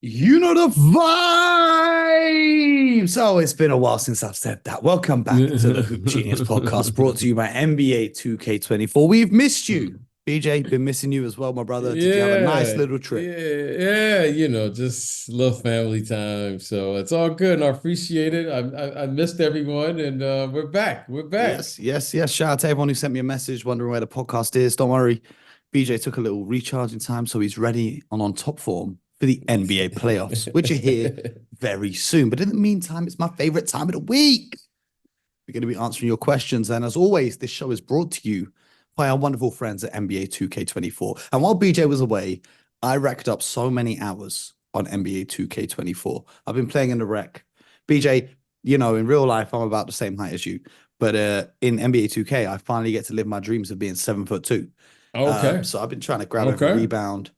You know the vibes. Oh, it's been a while since I've said that. Welcome back to the Hoop Genius podcast, brought to you by NBA 2K24. We've missed you. BJ, been missing you as well, my brother. Did you have a nice Yeah, little trip? yeah, just little family time. So it's all good, and I appreciate it. I missed everyone, and we're back. We're back. Yes. Shout out to everyone who sent me a message wondering where the podcast is. Don't worry. BJ took a little recharging time, so he's ready and on top form for the NBA playoffs, which are here very soon. But in the meantime, it's my favorite time of the week. We're going to be answering your questions. And as always, this show is brought to you by our wonderful friends at NBA 2K24. And while BJ was away, I racked up so many hours on NBA 2K24. I've been playing in the rec. BJ, in real life, I'm about the same height as you. But in NBA 2K, I finally get to live my dreams of being 7'2". Okay, So I've been trying to grab every okay. rebound,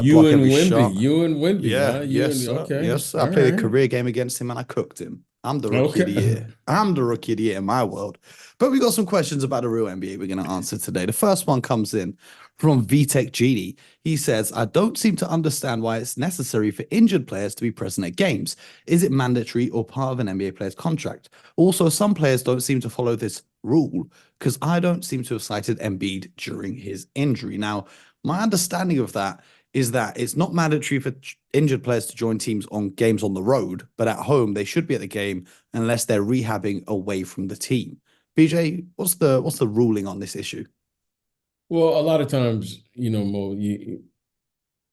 You block and every Wimby, shot. you and Wimby, Yeah, huh? You yes, and sir. okay, Yes, sir. I all played a right, career game against him and I cooked him. I'm the rookie of okay. the year. I'm the rookie of the year in my world. But we got some questions about the real NBA we're going to answer today. The first one comes in from VTech Genie. He says, I don't seem to understand why it's necessary for injured players to be present at games. Is it mandatory or part of an NBA player's contract? Also, some players don't seem to follow this rule because I don't seem to have cited Embiid during his injury. Now, my understanding of that is that it's not mandatory for injured players to join teams on games on the road, but at home they should be at the game unless they're rehabbing away from the team. BJ, what's the ruling on this issue? Well, a lot of times, Mo,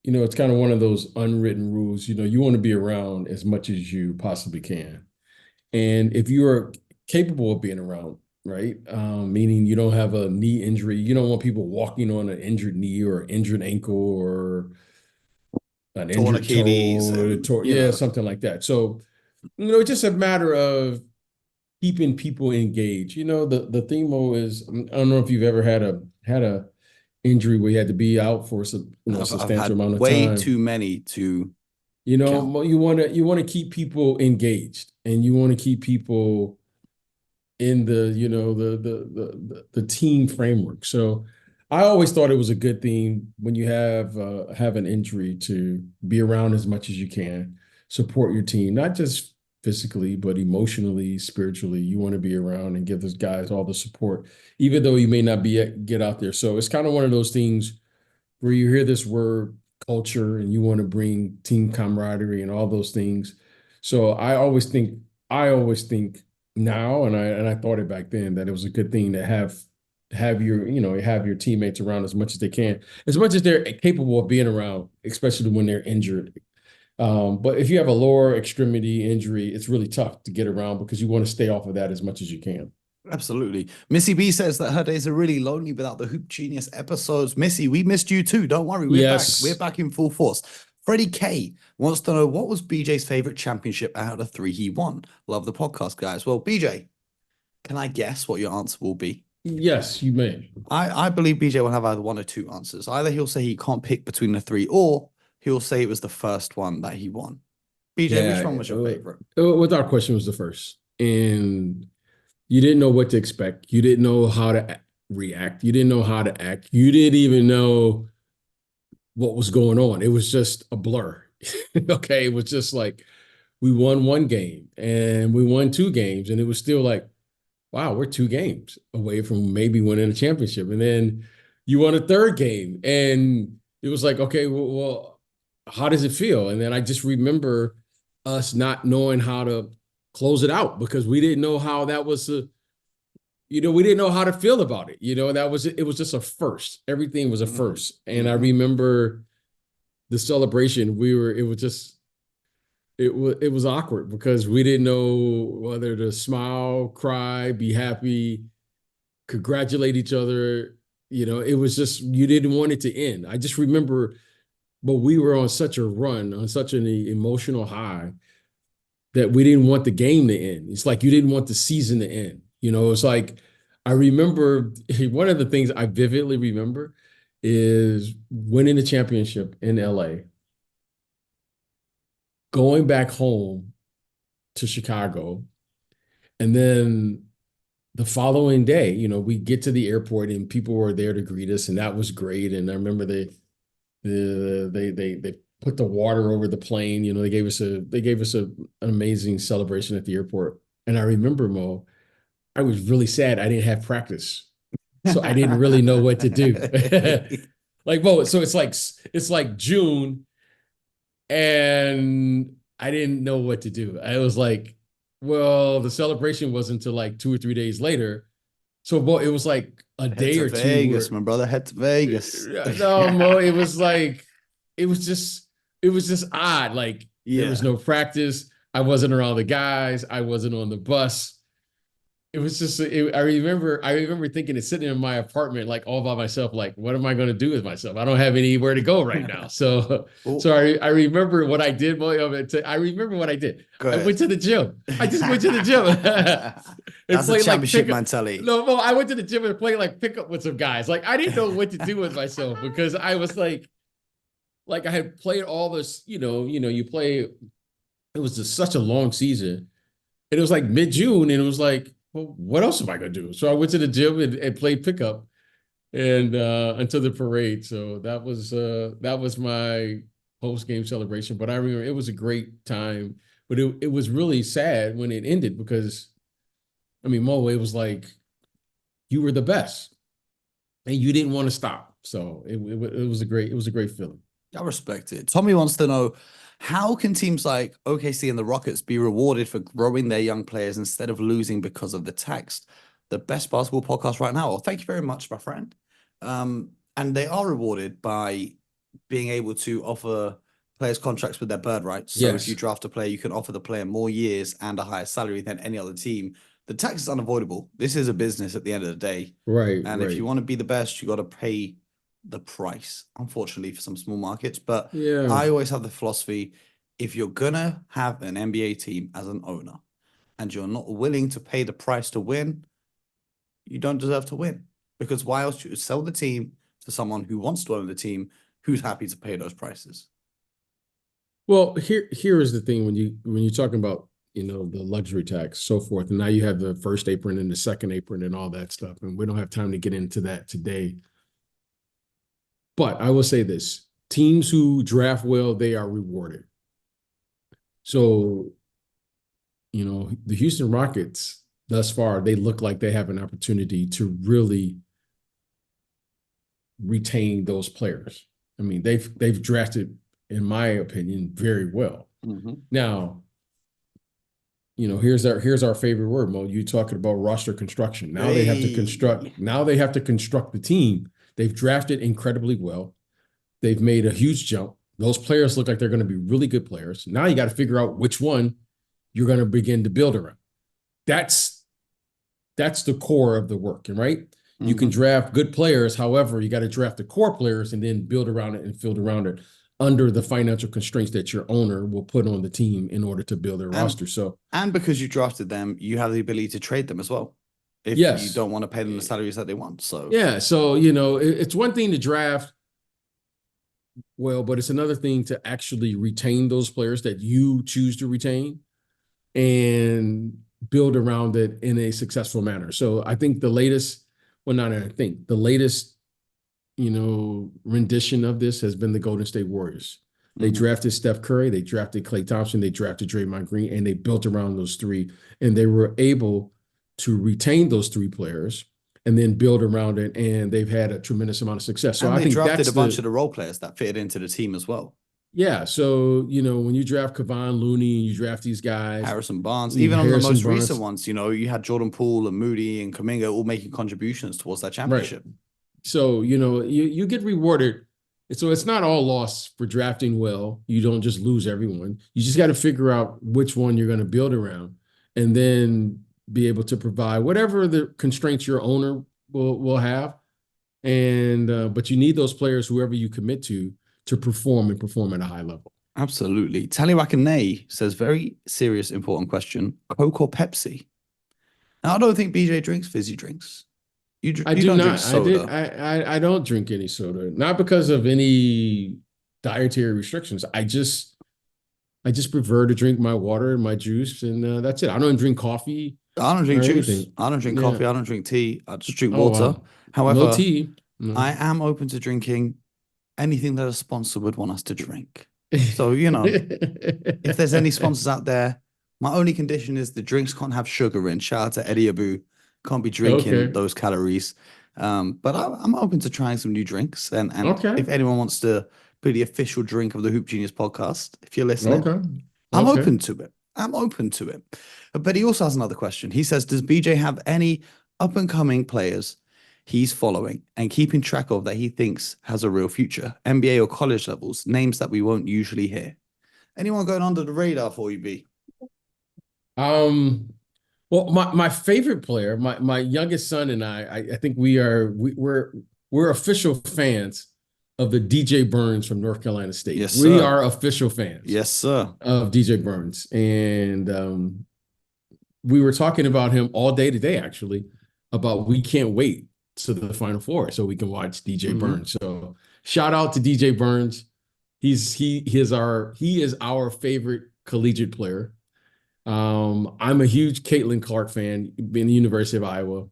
it's kind of one of those unwritten rules. You want to be around as much as you possibly can. And if you're capable of being around, right, meaning you don't have a knee injury, you don't want people walking on an injured knee or injured ankle or an Torn injured Achilles toe, and yeah, something like that. So, it's just a matter of keeping people engaged. The thing, Mo, is I don't know if you've ever had a injury where you had to be out for a I've substantial had amount of way time. too many to count. Mo, you want to keep people engaged, and you want to keep people in the team framework. So I always thought it was a good thing when you have an injury to be around as much as you can, support your team, not just physically, but emotionally, spiritually. You want to be around and give those guys all the support, even though you may not get out there. So it's kind of one of those things where you hear this word culture and you want to bring team camaraderie and all those things. So I always think now, and I thought it back then, that it was a good thing to have your teammates around as much as they can, as much as they're capable of being around, especially when they're injured. But if you have a lower extremity injury, it's really tough to get around because you want to stay off of that as much as you can. Absolutely. Missy B says that her days are really lonely without the Hoop Genius episodes. Missy, we missed you too. Don't worry, we're back. We're Yes. back in full force. Freddie K wants to know what was BJ's favorite championship out of the three he won. Love the podcast, guys. Well, BJ, can I guess what your answer will be? Yes, you may. I believe BJ will have either one or two answers. Either he'll say he can't pick between the three, or he'll say it was the first one that he won. BJ, which one Yeah. was your favorite? Without question was the first. And you didn't know what to expect. You didn't know how to react. You didn't know how to act. You didn't even know what was going on. It was just a blur. Okay. It was just like we won one game and we won two games, and it was still like, wow, we're two games away from maybe winning a championship. And then you won a third game, and it was like, okay, well, how does it feel? And then I just remember us not knowing how to close it out because we didn't know how that was we didn't know how to feel about it. It was just a first. Everything was a Mm-hmm. first. And I Mm-hmm. remember the celebration. It was awkward because we didn't know whether to smile, cry, be happy, congratulate each other. It was just you didn't want it to end. I just remember, but we were on such a run, on such an emotional high that we didn't want the game to end. It's like you didn't want the season to end. It's like I remember one of the things I vividly remember is winning the championship in LA, going back home to Chicago, and then the following day, we get to the airport and people were there to greet us, and that was great. And I remember they put the water over the plane. They gave us an amazing celebration at the airport. And I remember, Mo, I was really sad I didn't have practice. So I didn't really know what to do. Like, Mo, so it's like June and I didn't know what to do. I was like, well, the celebration wasn't until like 2 or 3 days later. So, Mo, it was like a Head day to or two Vegas, where, my brother. Head to Vegas. no, Mo, it was like, it was just, it was just odd. Like there was no practice. I wasn't around the guys. I wasn't on the bus. It was just, I remember thinking of sitting in my apartment, like all by myself, like, what am I going to do with myself? I don't have anywhere to go right now. So, Well, I remember what I did. I remember what I did. I went to the gym. I just went to the gym. That's a championship mentality. No, I went to the gym and played like pickup with some guys. Like I didn't know what to do with myself because I was like I had played all this, you play, it was just such a long season. And it was like mid-June and it was like, well, what else am I going to do? So I went to the gym and played pickup and until the parade. So that was my post-game celebration. But I remember it was a great time. But it was really sad when it ended because, I mean, Mo, it was like you were the best and you didn't want to stop. So it was a great feeling. I respect it. Tommy wants to know, how can teams like OKC and the Rockets be rewarded for growing their young players instead of losing because of the tax? The best basketball podcast right now. Well, thank you very much, my friend. And they are rewarded by being able to offer players contracts with their bird rights. So if you draft a player, you can offer the player more years and a higher salary than any other team. The tax is unavoidable. This is a business at the end of the day. Right. And if you want to be the best, you got to pay the price, unfortunately, for some small markets. But I always have the philosophy, if you're gonna have an NBA team as an owner and you're not willing to pay the price to win, you don't deserve to win. Because why else would you sell the team to someone who wants to own the team, who's happy to pay those prices? Well, here is the thing when you're talking about the luxury tax, so forth, and now you have the first apron and the second apron and all that stuff, and we don't have time to get into that today. But I will say this, teams who draft well, they are rewarded. So, the Houston Rockets, thus far, they look like they have an opportunity to really retain those players. I mean, they've drafted, in my opinion, very well. Mm-hmm. Now, here's our favorite word, Mo. You talking about roster construction. Now they have to construct. Now they have to construct the team. They've drafted incredibly well. They've made a huge jump. Those players look like they're going to be really good players. Now you got to figure out which one you're going to begin to build around. That's the core of the work, right? Mm-hmm. You can draft good players. However, you got to draft the core players and then build around it and build around it under the financial constraints that your owner will put on the team in order to build their roster. And because you drafted them, you have the ability to trade them as well. If you don't want to pay them the salaries that they want. So it's one thing to draft well, but it's another thing to actually retain those players that you choose to retain and build around it in a successful manner. So I think the latest rendition of this has been the Golden State Warriors. They drafted Steph Curry, they drafted Klay Thompson, they drafted Draymond Green, and they built around those three, and they were able to retain those three players and then build around it, and they've had a tremendous amount of success. So and I think drafted that's a bunch of the role players that fitted into the team as well. Yeah, so when you draft Kevon Looney, you draft these guys, Harrison Barnes, even on the most recent ones, you had Jordan Poole and Moody and Kuminga all making contributions towards that championship. Right. So you get rewarded. So it's not all loss for drafting well. You don't just lose everyone. You just got to figure out which one you're going to build around, and then be able to provide whatever the constraints your owner will have. And but you need those players, whoever you commit to perform and perform at a high level. Absolutely. Tallywhack says, very serious, important question. Coke or Pepsi? Now, I don't think BJ'a drinks fizzy drinks. I do not. Drink soda. I don't drink any soda, not because of any dietary restrictions. I just prefer to drink my water and my juice, and that's it. I don't drink coffee. I don't drink juice. Anything. I don't drink coffee. I don't drink tea. I just drink water. Wow. However, no tea. No. I am open to drinking anything that a sponsor would want us to drink. So, if there's any sponsors out there, my only condition is the drinks can't have sugar in. Shout out to Eddie Abu. Can't be drinking Okay. those calories. But I'm open to trying some new drinks. And Okay. if anyone wants to be the official drink of the Hoop Genius podcast, if you're listening, Okay. I'm Okay. open to it. I'm open to it. But he also has another question. He says, does BJ have any up and coming players he's following and keeping track of that he thinks has a real future? NBA or college levels, names that we won't usually hear. Anyone going under the radar for you, B? Well, my favorite player, my youngest son and I think we're official fans of the DJ Burns from North Carolina State. Yes, We sir. are official fans. Yes, sir. Of DJ Burns. And we were talking about him all day today, actually, about we can't wait to the Final Four so we can watch DJ Burns. So shout out to DJ Burns. He is our favorite collegiate player. I'm a huge Caitlin Clark fan, being the University of Iowa,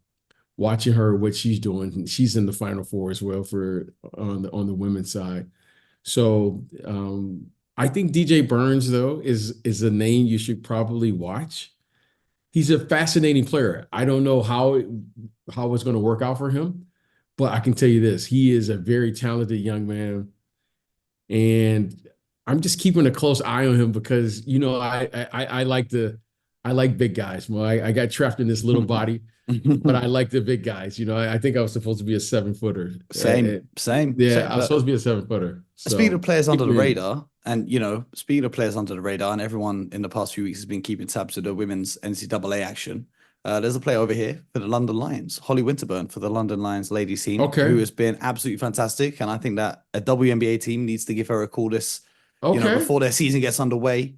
watching her, what she's doing. She's in the Final Four as well on the women's side. So I think DJ Burns, though, is a name you should probably watch. He's a fascinating player. I don't know how it's going to work out for him, but I can tell you this: he is a very talented young man, and I'm just keeping a close eye on him because I like big guys. Well, I got trapped in this little body, but I like the big guys. I think I was supposed to be a 7-footer. Same. Yeah, I was supposed to be a 7-footer. So speaking of players under the radar, and and everyone in the past few weeks has been keeping tabs to the women's NCAA action. There's a player over here for the London Lions, Holly Winterburn for the London Lions ladies team, who has been absolutely fantastic. And I think that a WNBA team needs to give her a call before their season gets underway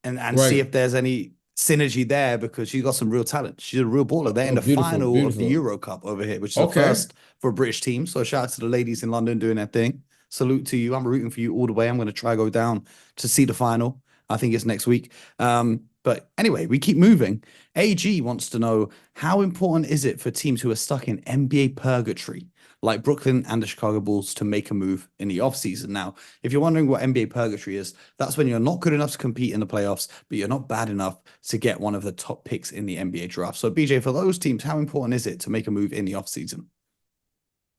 and see if there's any synergy there, because she's got some real talent. She's a real baller. They're in the final of the Euro Cup over here, which is the first for a British team. So shout out to the ladies in London doing their thing. Salute to you. I'm rooting for you all the way. I'm going to try go down to see the final. I think it's next week. But anyway, we keep moving. AG wants to know, how important is it for teams who are stuck in NBA purgatory, like Brooklyn and the Chicago Bulls, to make a move in the offseason? Now, if you're wondering what NBA purgatory is, that's when you're not good enough to compete in the playoffs, but you're not bad enough to get one of the top picks in the NBA draft. So, BJ, for those teams, how important is it to make a move in the offseason?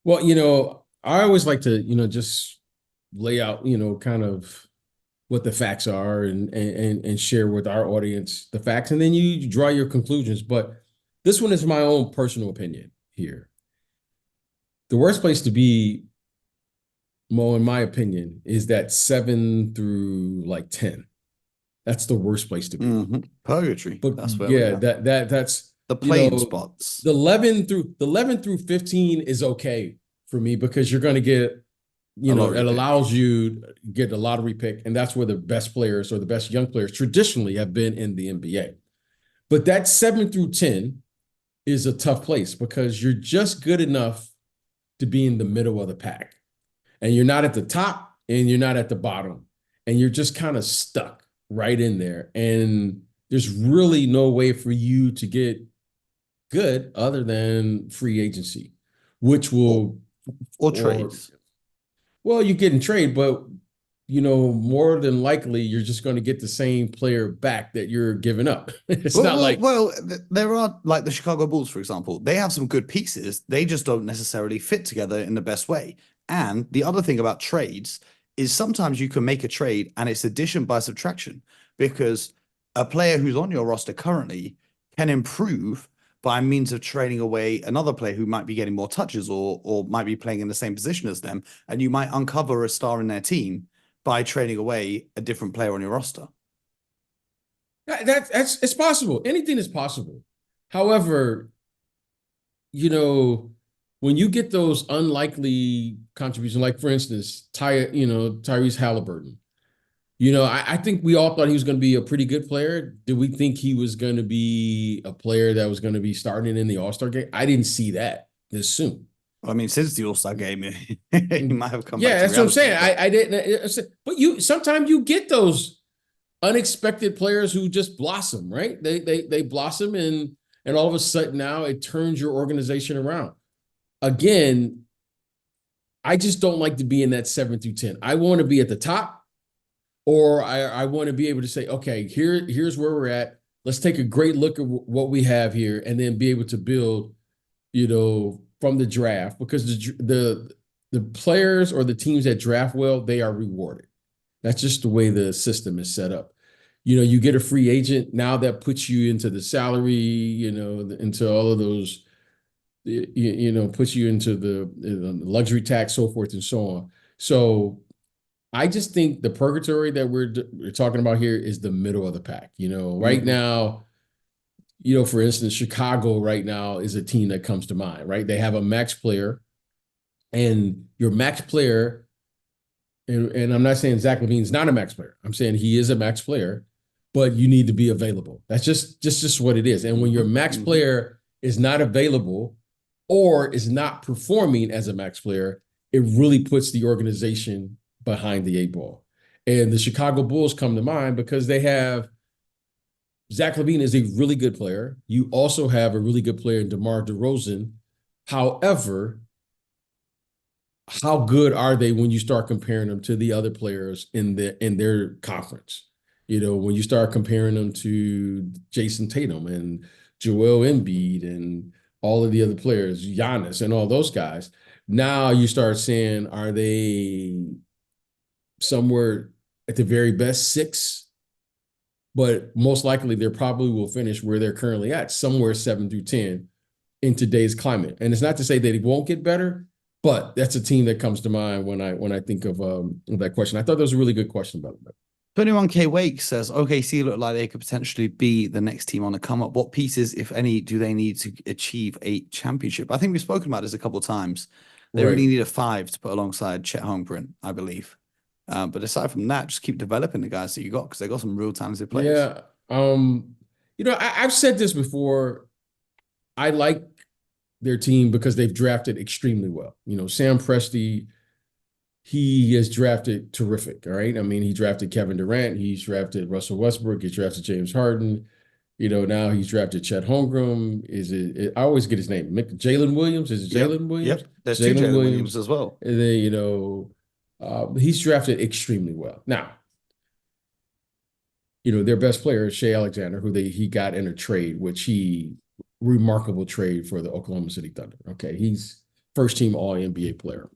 Well, I always like to, just lay out, kind of what the facts are and share with our audience the facts, and then you draw your conclusions. But this one is my own personal opinion here. The worst place to be, Mo, in my opinion, is that 7 through 10. That's the worst place to be. Purgatory. But that's where that's the playing spots. The 11 through 15 is okay for me, because you're going to get, it allows you to get a lottery pick, and that's where the best players or the best young players traditionally have been in the NBA. But that 7 through 10 is a tough place, because you're just good enough to be in the middle of the pack, and you're not at the top and you're not at the bottom, and you're just kind of stuck right in there. And there's really no way for you to get good other than free agency, which will or trades. Well, you get in trade, but more than likely you're just going to get the same player back that you're giving up. It's not like there are, like the Chicago Bulls, for example. They have some good pieces. They just don't necessarily fit together in the best way. And the other thing about trades is sometimes you can make a trade and it's addition by subtraction, because a player who's on your roster currently can improve by means of trading away another player who might be getting more touches or might be playing in the same position as them. And you might uncover a star in their team by trading away a different player on your roster. It's possible. Anything is possible. However, when you get those unlikely contributions, like for instance, Tyrese Halliburton, I think we all thought he was going to be a pretty good player. Did we think he was going to be a player that was going to be starting in the All-Star game? I didn't see that this soon. I mean, since the All-Star game, he might have come back. Yeah, that's what I'm saying. I didn't. But sometimes you get those unexpected players who just blossom, right? They blossom, and all of a sudden now it turns your organization around. Again, I just don't like to be in that 7 through 10. I want to be at the top. or I want to be able to say, okay, here's where we're at. Let's take a great look at what we have here, and then be able to build, from the draft, because the players or the teams that draft well, they are rewarded. That's just the way the system is set up. You get a free agent now that puts you into the salary, into all of those, puts you into the luxury tax, so forth and so on. So I just think the purgatory that we're talking about here is the middle of the pack. Right now, for instance, Chicago right now is a team that comes to mind, right? They have a max player, and your max player, and I'm not saying Zach LaVine's not a max player. I'm saying he is a max player, but you need to be available. That's just what it is. And when your max player is not available or is not performing as a max player, it really puts the organization behind the 8 ball. And the Chicago Bulls come to mind because they have Zach LaVine is a really good player. You also have a really good player in DeMar DeRozan. However, how good are they when you start comparing them to the other players in their conference? When you start comparing them to Jason Tatum and Joel Embiid and all of the other players, Giannis and all those guys, now you start saying, are they somewhere at the very best 6? But most likely they probably will finish where they're currently at, somewhere 7 through 10 in today's climate. And it's not to say that it won't get better, but that's a team that comes to mind when I think of that question. I thought that was a really good question, by the way. 21K Wake says OKC look like they could potentially be the next team on the come up. What pieces, if any, do they need to achieve a championship? I think we've spoken about this a couple of times. They really need a 5 to put alongside Chet Holmgren, I believe. But aside from that, just keep developing the guys that you got, because they got some real talented players. Yeah. I've said this before. I like their team because they've drafted extremely well. Sam Presti, he has drafted terrific. All right. I mean, he drafted Kevin Durant. He's drafted Russell Westbrook. He's drafted James Harden. Now he's drafted Chet Holmgren. I always get his name. Jalen Williams. Is it Jalen Williams? Yep. There's two Jalen Williams as well. And then, he's drafted extremely well. Now, their best player is Shai Alexander, who he got in a trade, remarkable trade for the Oklahoma City Thunder. Okay, he's first team All NBA player.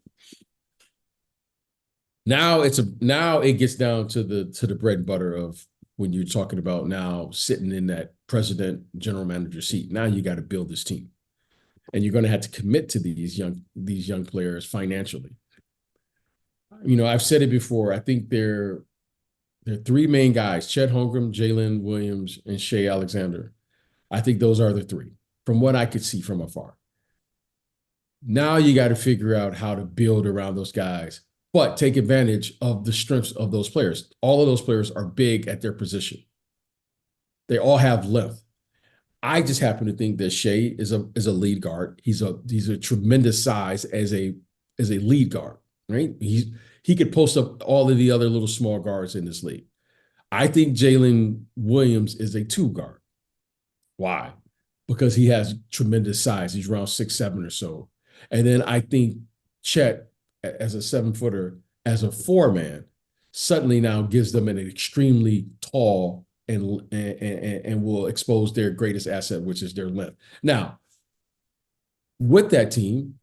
Now it gets down to the bread and butter of when you're talking about now sitting in that president general manager seat. Now you got to build this team, and you're going to have to commit to these young players financially. I've said it before. I think they're 3 main guys: Chet Holmgren, Jalen Williams, and Shai Alexander. I think those are the 3 from what I could see from afar. Now you got to figure out how to build around those guys, but take advantage of the strengths of those players. All of those players are big at their position. They all have length. I just happen to think that Shai is a lead guard. He's a tremendous size as a lead guard, right? He could post up all of the other little small guards in this league. I think Jalen Williams is a 2 guard. Why? Because he has tremendous size. He's around 6'7" or so. And then I think Chet, as a 7-footer, as a 4-man, suddenly now gives them an extremely tall and will expose their greatest asset, which is their length. Now, with that team,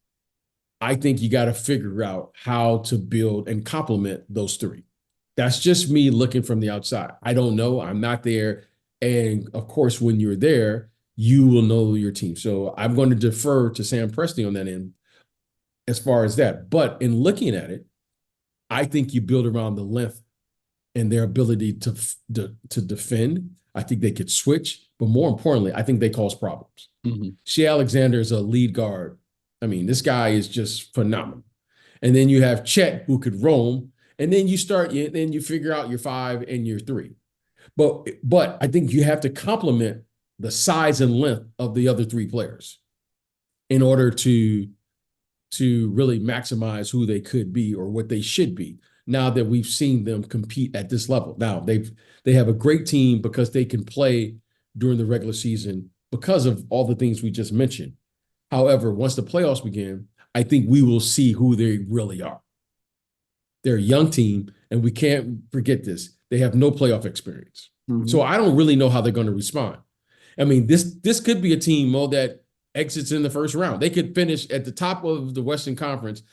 I think you got to figure out how to build and complement those 3. That's just me looking from the outside. I don't know. I'm not there. And of course, when you're there, you will know your team. So I'm going to defer to Sam Presti on that end as far as that. But in looking at it, I think you build around the length and their ability to defend. I think they could switch. But more importantly, I think they cause problems. Shai Alexander is a lead guard. I mean, this guy is just phenomenal. And then you have Chet, who could roam. And then you figure out your 5 and your 3. But I think you have to complement the size and length of the other 3 players in order to really maximize who they could be or what they should be. Now that we've seen them compete at this level, now they have a great team because they can play during the regular season because of all the things we just mentioned. However, once the playoffs begin, I think we will see who they really are. They're a young team, And we can't forget this. They have no playoff experience. Mhm. So I don't really know how they're going to respond. I mean, this could be a team, Mo, that exits in the first round. They could finish at the top of the Western Conference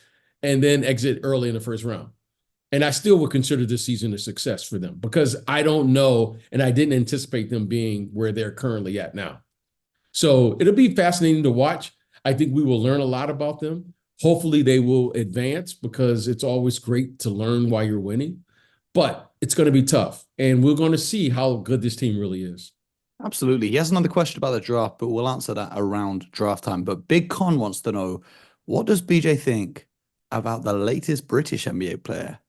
and then exit early in the first round. And I still would consider this season a success for them because I don't know, and I didn't anticipate them being where they're currently at now. So it'll be fascinating to watch. I think we will learn a lot about them. Hopefully they will advance because it's always great to learn while you're winning. But it's going to be tough. And we're going to see how good this team really is. Absolutely. He has another question about the draft, but we'll answer that around draft time. But Big Con wants to know, what does BJ think about the latest British NBA player,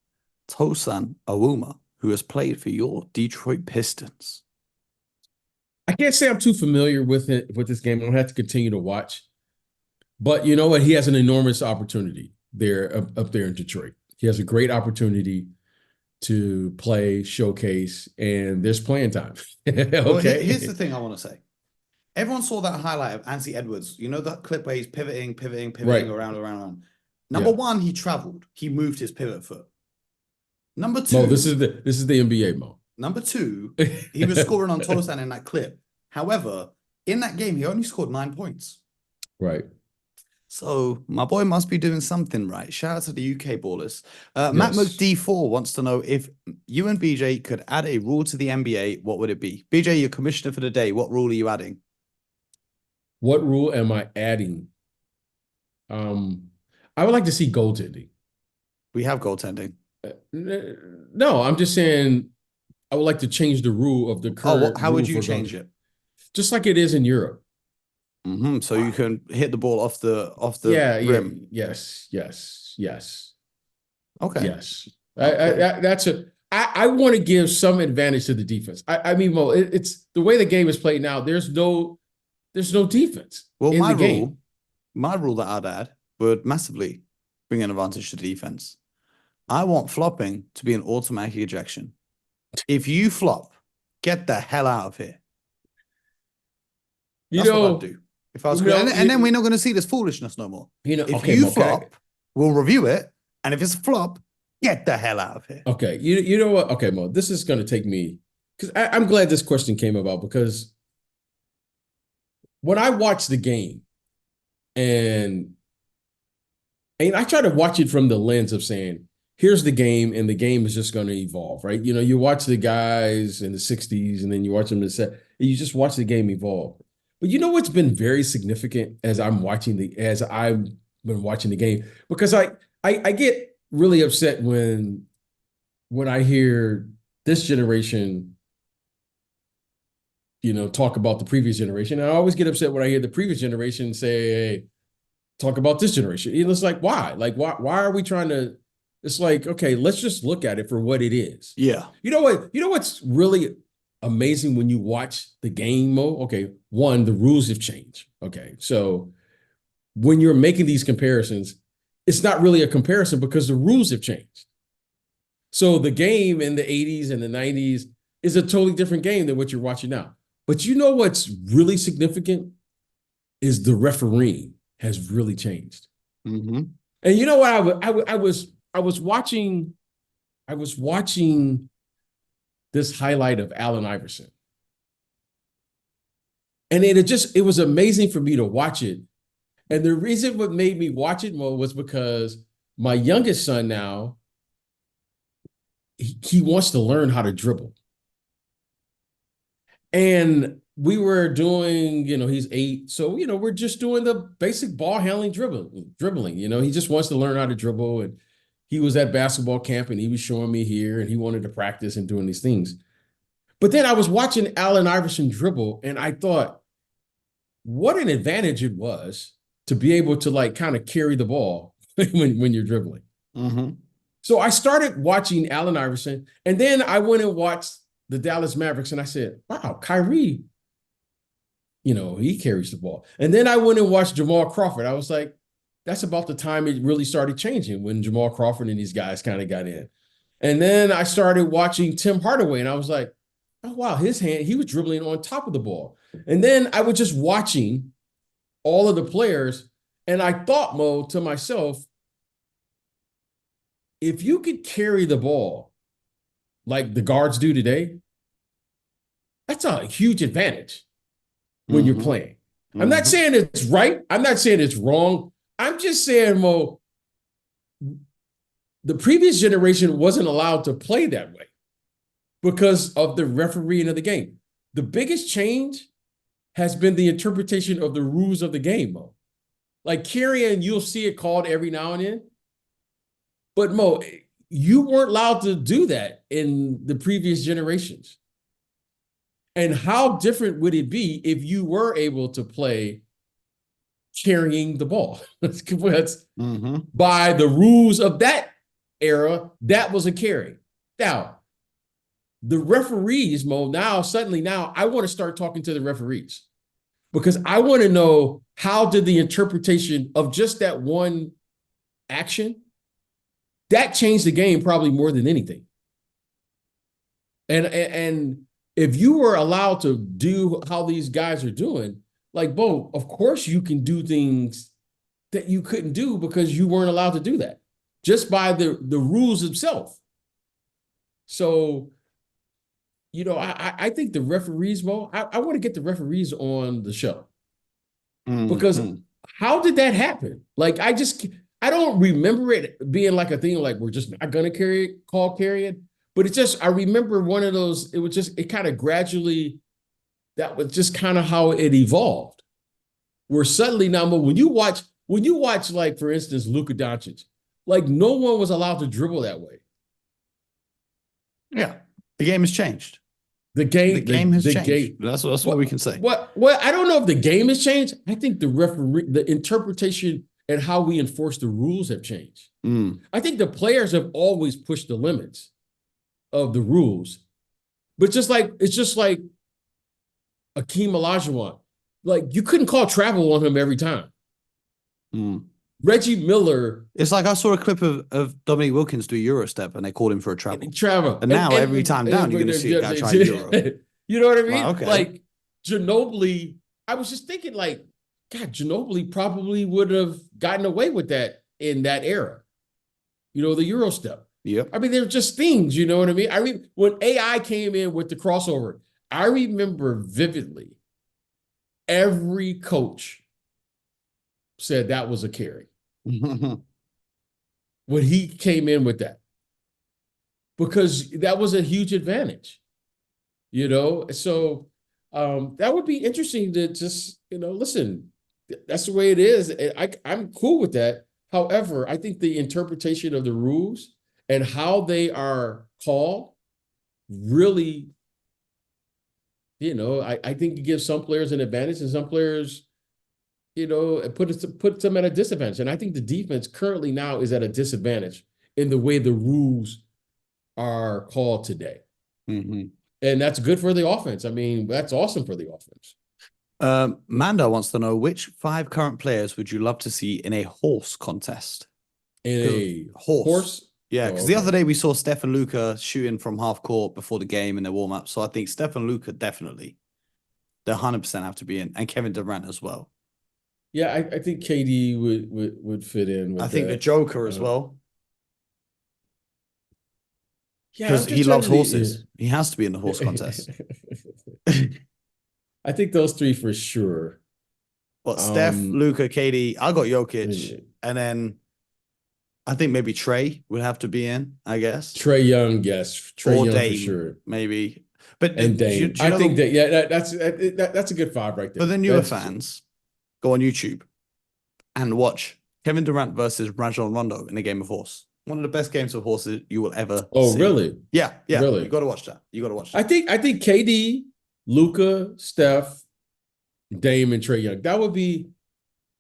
Tosan Evbuomwan, who has played for your Detroit Pistons? I can't say I'm too familiar with this game. I'm going to have to continue to watch. But you know what? He has an enormous opportunity there up there in Detroit. He has a great opportunity to play, showcase, and there's playing time. Okay. Well, here's the thing I want to say. Everyone saw that highlight of Anthony Edwards. You know that clip where he's pivoting Right. around. Number one, he traveled. He moved his pivot foot. Number two, Mo, this is the NBA, Mo. Number two, he was scoring on Tosan in that clip. However, in that game, he only scored 9 points. Right. So my boy must be doing something right. Shout out to the UK ballers. Matt McD4 wants to know, if you and BJ could add a rule to the NBA, what would it be? BJ, you're commissioner for the day. What rule are you adding? What rule am I adding? I would like to see goaltending. We have goaltending. No, I'm just saying I would like to change the rule of the current. How would you change it? Just like it is in Europe. So you can hit the ball off the rim. Yes. Okay. Yes. I want to give some advantage to the defense. I mean, Mo, it's the way the game is played now. There's no defense. Well, in the game. my rule that I'd add would massively bring an advantage to the defense. I want flopping to be an automatic ejection. If you flop, get the hell out of here. That's what I'd do. If I was and then we're not going to see this foolishness no more. If you flop, we'll review it. And if it's a flop, get the hell out of here. Okay. You know what? Okay, Mo, this is going to take me, because I'm glad this question came about, because when I watch the game and I try to watch it from the lens of saying, here's the game, and the game is just going to evolve, right? You know, you watch the guys in the 60s, and then you watch them in the set, and you just watch the game evolve. But you know what's been very significant as I've been watching the game, because I get really upset when I hear this generation, talk about the previous generation. And I always get upset when I hear the previous generation say, hey, talk about this generation. It's like, why? Like, why are we trying to? It's like, okay, let's just look at it for what it is. Yeah. You know what? You know what's really amazing when you watch the game, Mo? Okay, one, the rules have changed. Okay, so when you're making these comparisons, it's not really a comparison because the rules have changed. So the game in the 80s and the 90s is a totally different game than what you're watching now. But you know what's really significant is the refereeing has really changed. Mm-hmm. And you know what? I was watching this highlight of Allen Iverson. And it was amazing for me to watch it. And the reason what made me watch it more was because my youngest son now, he wants to learn how to dribble. And we were doing, he's 8. So, we're just doing the basic ball handling dribbling. He just wants to learn how to dribble. And he was at basketball camp and he was showing me here and he wanted to practice and doing these things. But then I was watching Allen Iverson dribble and I thought, what an advantage it was to be able to kind of carry the ball when you're dribbling. Mm-hmm. So I started watching Allen Iverson, and then I went and watched the Dallas Mavericks, and I said, wow, Kyrie, he carries the ball. And then I went and watched Jamal Crawford. I was like, that's about the time it really started changing, when Jamal Crawford and these guys kind of got in. And then I started watching Tim Hardaway, and I was like, oh, wow, he was dribbling on top of the ball. And then I was just watching all of the players, and I thought, Mo, to myself, if you could carry the ball like the guards do today, that's a huge advantage when you're Mhm. playing. I'm not Mhm. saying it's right. I'm not saying it's wrong. I'm just saying, Mo, the previous generation wasn't allowed to play that way because of the refereeing of the game. The biggest change has been the interpretation of the rules of the game, Mo. Like carrying, you'll see it called every now and then. But Mo, you weren't allowed to do that in the previous generations. And how different would it be if you were able to play carrying the ball? Mhm. By the rules of that era, that was a carry. Now, the referees, Mo, now I want to start talking to the referees because I want to know how did the interpretation of just that one action that changed the game probably more than anything. And if you were allowed to do how these guys are doing, like Bo, of course you can do things that you couldn't do because you weren't allowed to do that just by the rules themselves. So, I think the referees, Mo, I want to get the referees on the show because Mhm. how did that happen? Like, I don't remember it being like a thing like we're just not gonna carry it, but it just I remember one of those. It kind of gradually that was just kind of how it evolved. Where suddenly now, when you watch like for instance Luka Doncic, like no one was allowed to dribble that way. Yeah. The game has changed. The The game, game has the changed. game. That's what we can say. What? I don't know if the game has changed. I think the interpretation and how we enforce the rules have changed. Mm. I think the players have always pushed the limits of the rules, but it's just like Akeem Olajuwon. Like you couldn't call travel on him every time. Mm. Reggie Miller It's like I saw a clip of Dominic Wilkins do Euro step and they called him for a travel. travel, And now every time down, you're going to see a guy try Euro. you know what I Like, mean? okay. Like Ginobili. I was just thinking, like, God, Ginobili probably would have gotten away with that in that era. The Euro step. Yep. I mean, they're just things, you know what I mean? When AI came in with the crossover, I remember vividly every coach said that was a carry when he came in with that because that was a huge advantage, So that would be interesting to just, listen, that's the way it is. And I'm cool with that. However, I think the interpretation of the rules and how they are called really, I think it gives some players an advantage and some players, it puts them at a disadvantage. And I think the defense currently now is at a disadvantage in the way the rules are called today. Mm-hmm. And that's good for the offense. I mean, that's awesome for the offense. Mando wants to know which 5 current players would you love to see in a horse contest? In a horse? Yeah, because the other day we saw Steph and Luka shooting from half court before the game in their warm up. So I think Steph and Luka definitely, they 100% have to be in, and Kevin Durant as well. Yeah, I think KD would fit in with I think that. the Joker as well. Yeah, because he loves horses. He has to be in the horse contest. I think those 3 for sure. What, Steph, Luka, KD? I got Jokic, and then I think maybe Trey would have to be in, I guess. Trae Young, yes. Trae Young Dame, for sure. Maybe. But and Dame. I think that's a good 5 right there. For the newer fans, go on YouTube and watch Kevin Durant versus Rajon Rondo in a game of horse. One of the best games of horses you will ever see. Oh, really? Yeah. Really? You got to watch that. I think KD, Luka, Steph, Dame, and Trae Young. That would be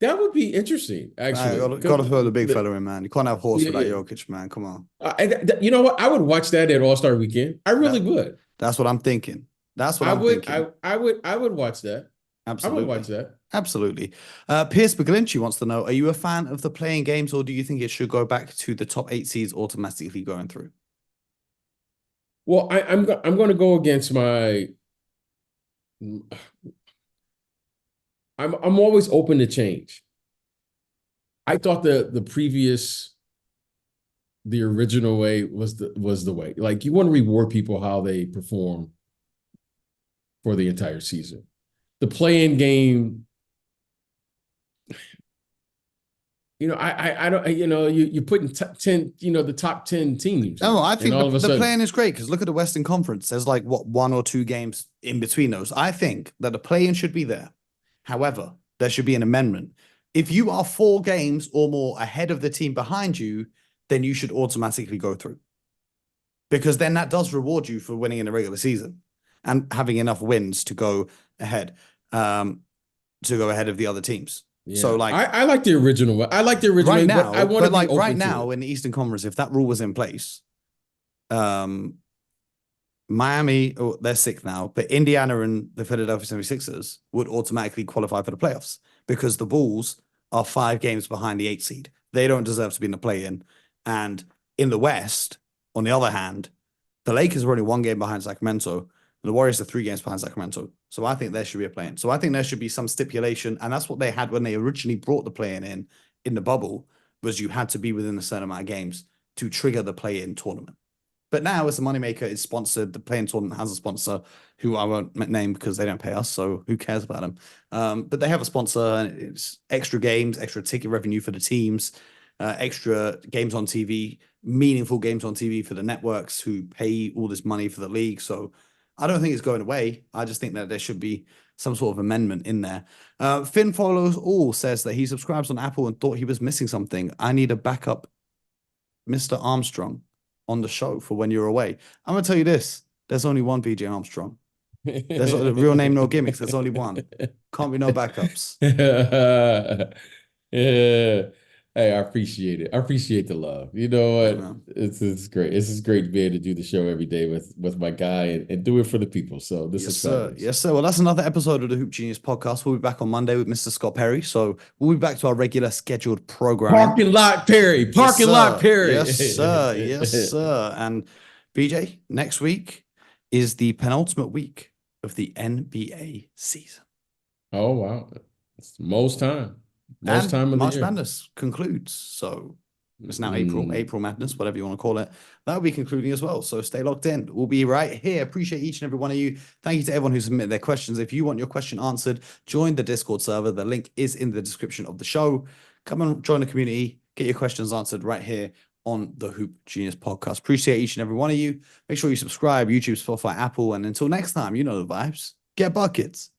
interesting, actually. Got to throw the big fella in, man. You can't have horse without Jokic, man. Come on. You know what? I would watch that at All-Star Weekend. I really would. That's what I'm thinking. I would watch that. Absolutely. I would watch that. Absolutely. Pierce McGlinchey wants to know, are you a fan of the playing games, or do you think it should go back to the top 8 seeds automatically going through? Well, I'm going to go against my. I'm always open to change. I thought the previous the original way was the way. Like, you want to reward people how they perform for the entire season. The play-in game, I don't, you put in 10, the top 10 teams. No, I think all of a the sudden, play-in is great because look at the Western Conference. There's like what 1 or 2 games in between those. I think that the play-in should be there. However, there should be an amendment. If you are 4 games or more ahead of the team behind you, then you should automatically go through. Because then that does reward you for winning in the regular season and having enough wins to go ahead, of the other teams. yeah. So like I like the original way. I like the original right way, now, but I want to be like open right to now it. in the Eastern Conference, if that rule was in place, Miami, they're 6th now, but Indiana and the Philadelphia 76ers would automatically qualify for the playoffs because the Bulls are 5 games behind the 8th seed. They don't deserve to be in the play-in. And in the West, on the other hand, the Lakers are only 1 game behind Sacramento, and the Warriors are 3 games behind Sacramento. So I think there should be a play-in. So I think there should be some stipulation, and that's what they had when they originally brought the play-in in the bubble, was you had to be within a certain amount of games to trigger the play-in tournament. But now, as a moneymaker, it's sponsored. The play-in tournament has a sponsor who I won't name because they don't pay us, so who cares about them? But they have a sponsor, and it's extra games, extra ticket revenue for the teams, extra games on TV, meaningful games on TV for the networks who pay all this money for the league. So I don't think it's going away. I just think that there should be some sort of amendment in there. Finn Follows All says that he subscribes on Apple and thought he was missing something. I need a backup Mr. Armstrong on the show for when you're away. I'm gonna tell you this: there's only one BJ'a Armstrong. There's a real name, no gimmicks. There's only one. Can't be no backups. Yeah. Hey, I appreciate it. I appreciate the love. You know what? It's great. It's just great to be able to do the show every day with my guy and do it for the people. So this is fabulous. Yes, sir. Well, that's another episode of the Hoop Genius podcast. We'll be back on Monday with Mr. Scott Perry. So we'll be back to our regular scheduled program. Parking lot Perry. Parking lot Perry. Yes, sir. Yes, sir. And BJ, next week is the penultimate week of the NBA season. Oh, wow. It's most time. Most and time of March the year. Madness concludes. So it's now April Madness, whatever you want to call it. That'll be concluding as well. So stay locked in. We'll be right here. Appreciate each and every one of you. Thank you to everyone who submitted their questions. If you want your question answered, join the Discord server. The link is in the description of the show. Come and join the community. Get your questions answered right here on the Hoop Genius podcast. Appreciate each and every one of you. Make sure you subscribe, YouTube, Spotify, Apple. And until next time, you know the vibes. Get buckets.